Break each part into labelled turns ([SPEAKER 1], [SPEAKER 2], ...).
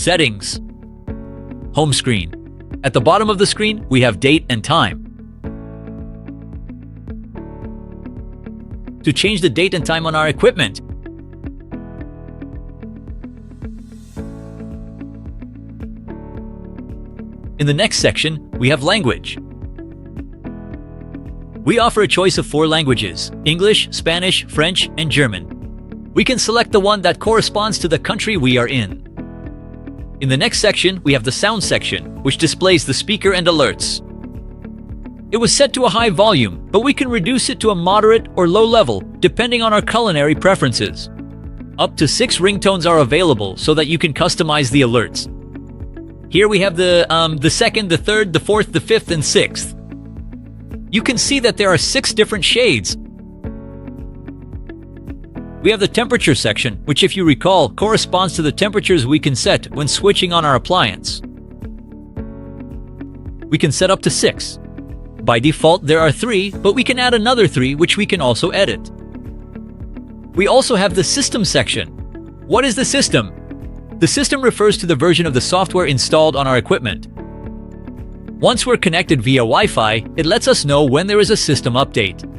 [SPEAKER 1] Settings. Home screen. At the bottom of the screen, we have date and time. To change the date and time on our equipment, in the next section, we have language. We offer a choice of 4 languages: English, Spanish, French, and German. We can select the one that corresponds to the country we are in. In the next section, we have the sound section, which displays the speaker and alerts. It was set to a high volume, but we can reduce it to a moderate or low level, depending on our culinary preferences. Up to 6 ringtones are available so that you can customize the alerts. Here we have the 2nd, the 3rd, the 4th, the 5th, and 6th. You can see that there are 6 different shades. We have the temperature section, which, if you recall, corresponds to the temperatures we can set when switching on our appliance. We can set up to 6. By default, there are 3, but we can add another 3, which we can also edit. We also have the system section. What is the system? The system refers to the version of the software installed on our equipment. Once we're connected via Wi-Fi, it lets us know when there is a system update.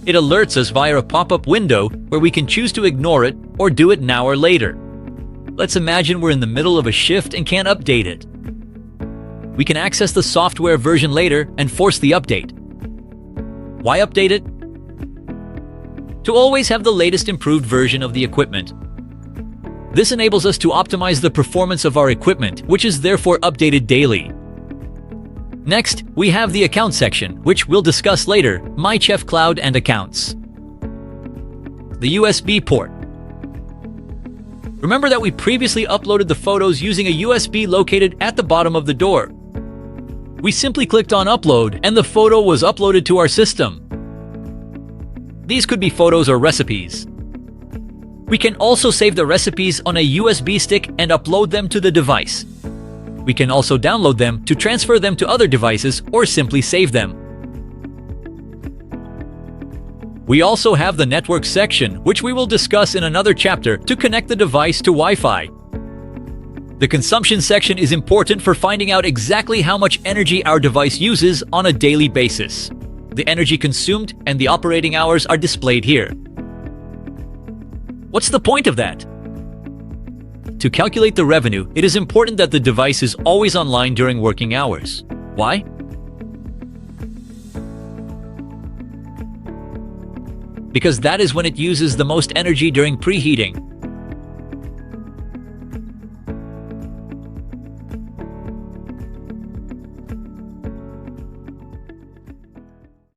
[SPEAKER 1] It alerts us via a pop-up window where we can choose to ignore it or do it now or later. Let's imagine we're in the middle of a shift and can't update it. We can access the software version later and force the update. Why update it? To always have the latest improved version of the equipment. This enables us to optimize the performance of our equipment, which is therefore updated daily. Next, we have the account section, which we'll discuss later: Mychef Cloud and Accounts. The USB port. Remember that we previously uploaded the photos using a USB located at the bottom of the door. We simply clicked on Upload, and the photo was uploaded to our system. These could be photos or recipes. We can also save the recipes on a USB stick and upload them to the device. We can also download them to transfer them to other devices or simply save them. We also have the network section, which we will discuss in another chapter, to connect the device to Wi-Fi. The consumption section is important for finding out exactly how much energy our device uses on a daily basis. The energy consumed and the operating hours are displayed here. What's the point of that? To calculate the revenue, it is important that the device is always online during working hours. Why? Because that is when it uses the most energy during preheating.